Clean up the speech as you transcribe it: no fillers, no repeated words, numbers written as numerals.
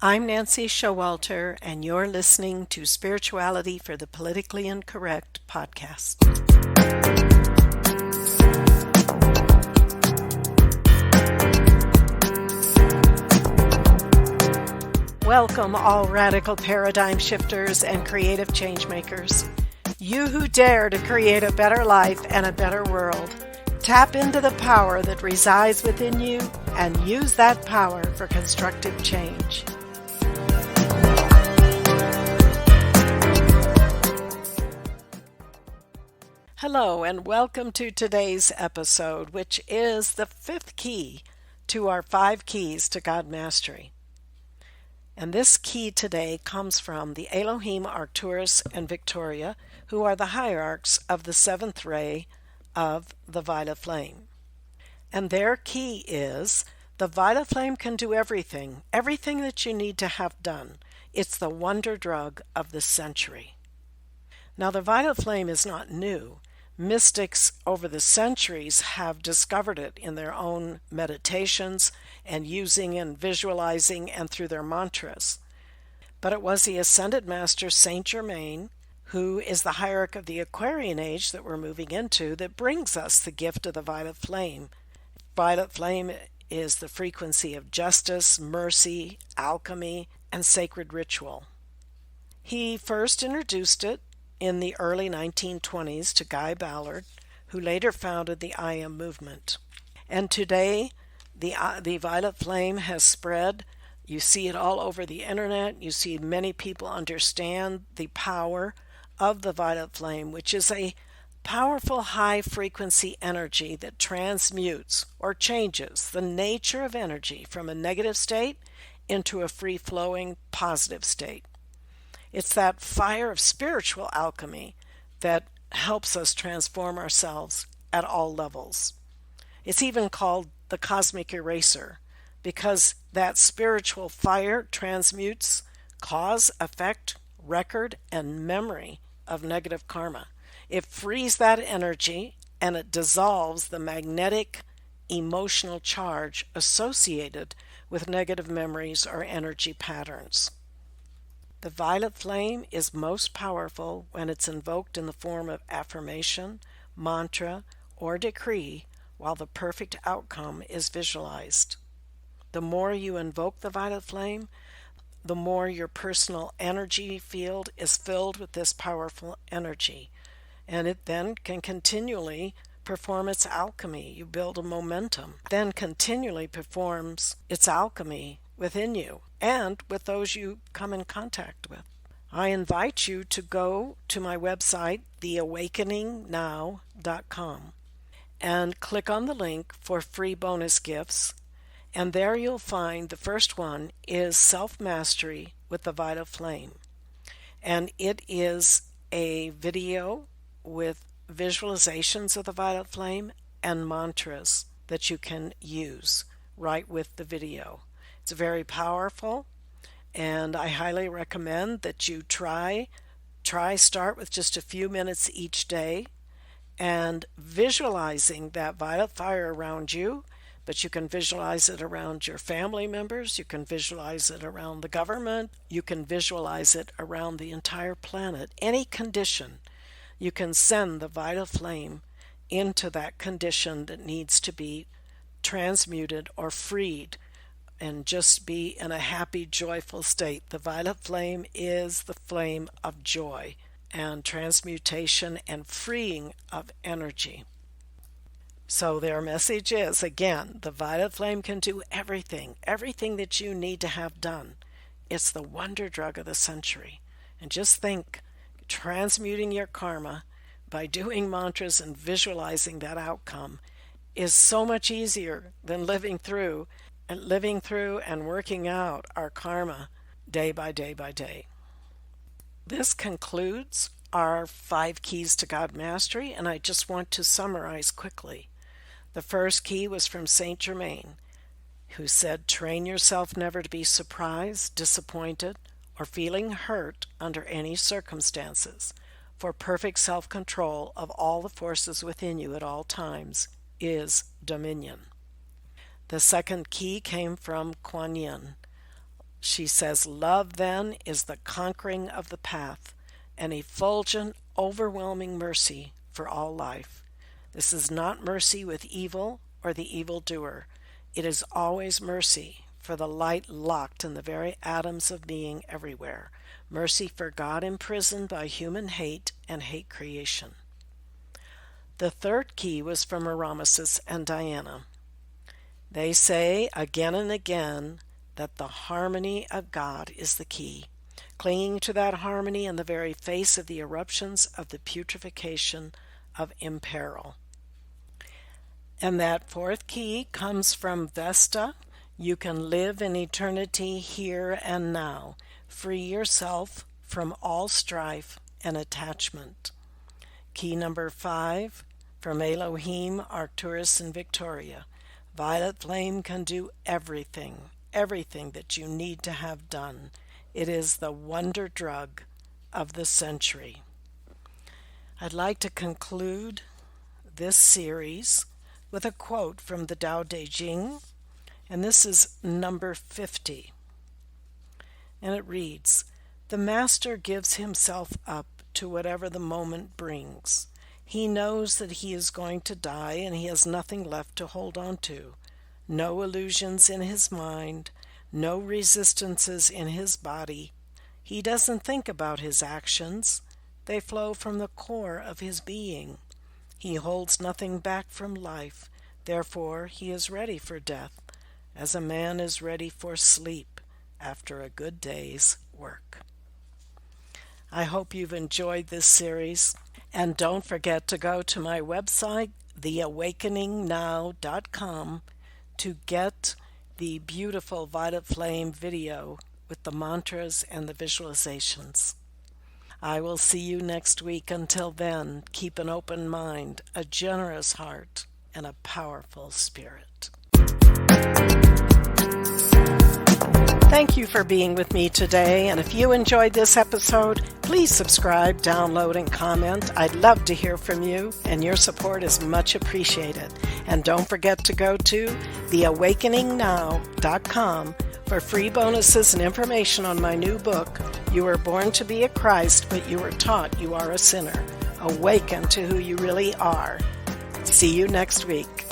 I'm Nancy Showalter, and you're listening to Spirituality for the Politically Incorrect podcast. Welcome, all radical paradigm shifters and creative change makers. You who dare to create a better life and a better world. Tap into the power that resides within you and use that power for constructive change. Hello, and welcome to today's episode, which is the fifth key to our 5 keys to God Mastery. And this key today comes from the Elohim, Arcturus, and Victoria, who are the hierarchs of the 7th ray of the Violet Flame. And their key is, the Violet Flame can do everything that you need to have done. It's the wonder drug of the century. Now, the Violet Flame is not new. Mystics over the centuries have discovered it in their own meditations and using and visualizing and through their mantras. But it was the Ascended Master Saint Germain, who is the hierarch of the Aquarian age that we're moving into, that brings us the gift of the Violet Flame. Violet Flame is the frequency of justice, mercy, alchemy, and sacred ritual. He first introduced it in the early 1920s to Guy Ballard, who later founded the I Am movement. And today, the Violet Flame has spread. You see it all over the internet. You see many people understand the power of the Violet Flame, which is a powerful high-frequency energy that transmutes or changes the nature of energy from a negative state into a free-flowing positive state. It's that fire of spiritual alchemy that helps us transform ourselves at all levels. It's even called the cosmic eraser because that spiritual fire transmutes cause, effect, record, and memory of negative karma. It frees that energy and it dissolves the magnetic emotional charge associated with negative memories or energy patterns. The Violet Flame is most powerful when it's invoked in the form of affirmation, mantra, or decree while the perfect outcome is visualized. The more you invoke the Violet Flame, the more your personal energy field is filled with this powerful energy, and it then can continually perform its alchemy. You build a momentum, then continually performs its alchemy within you and with those you come in contact with. I invite you to go to my website, theawakeningnow.com, and click on the link for free bonus gifts, and there you'll find the first one is Self-Mastery with the Violet Flame, and it is a video with visualizations of the Violet Flame and mantras that you can use right with the video. It's very powerful, and I highly recommend that you start with just a few minutes each day and visualizing that violet fire around you, but you can visualize it around your family members, you can visualize it around the government, you can visualize it around the entire planet. Any condition, you can send the Violet Flame into that condition that needs to be transmuted or freed and just be in a happy, joyful state. The Violet Flame is the flame of joy and transmutation and freeing of energy. So their message is, again, the Violet Flame can do everything that you need to have done. It's the wonder drug of the century. And just think, transmuting your karma by doing mantras and visualizing that outcome is so much easier than living through and working out our karma day by day by day. This concludes our 5 keys to God Mastery, and I just want to summarize quickly. The first key was from Saint Germain, who said, train yourself never to be surprised, disappointed, or feeling hurt under any circumstances, for perfect self-control of all the forces within you at all times is dominion. The second key came from Kuan Yin. She says, love then is the conquering of the path, an effulgent, overwhelming mercy for all life. This is not mercy with evil or the evildoer. It is always mercy for the light locked in the very atoms of being everywhere. Mercy for God imprisoned by human hate and hate creation. The third key was from Erasmus and Diana. They say again and again that the harmony of God is the key, clinging to that harmony in the very face of the eruptions of the putrefaction of imperil. And that fourth key comes from Vesta. You can live in eternity here and now. Free yourself from all strife and attachment. Key number 5 from Elohim, Arcturus, and Victoria. Violet flame can do everything that you need to have done. It is the wonder drug of the century. I'd like to conclude this series with a quote from the Tao Te Ching, and this is number 50. And it reads, "The master gives himself up to whatever the moment brings. He knows that he is going to die and he has nothing left to hold on to. No illusions in his mind, no resistances in his body. He doesn't think about his actions. They flow from the core of his being. He holds nothing back from life. Therefore, he is ready for death, as a man is ready for sleep after a good day's work." I hope you've enjoyed this series, and don't forget to go to my website, theawakeningnow.com, to get the beautiful Violet Flame video with the mantras and the visualizations. I will see you next week. Until then, keep an open mind, a generous heart, and a powerful spirit. Thank you for being with me today, and if you enjoyed this episode, please subscribe, download, and comment. I'd love to hear from you, and your support is much appreciated. And don't forget to go to theawakeningnow.com for free bonuses and information on my new book, You Were Born to Be a Christ, but You Were Taught You Are a Sinner. Awaken to who you really are. See you next week.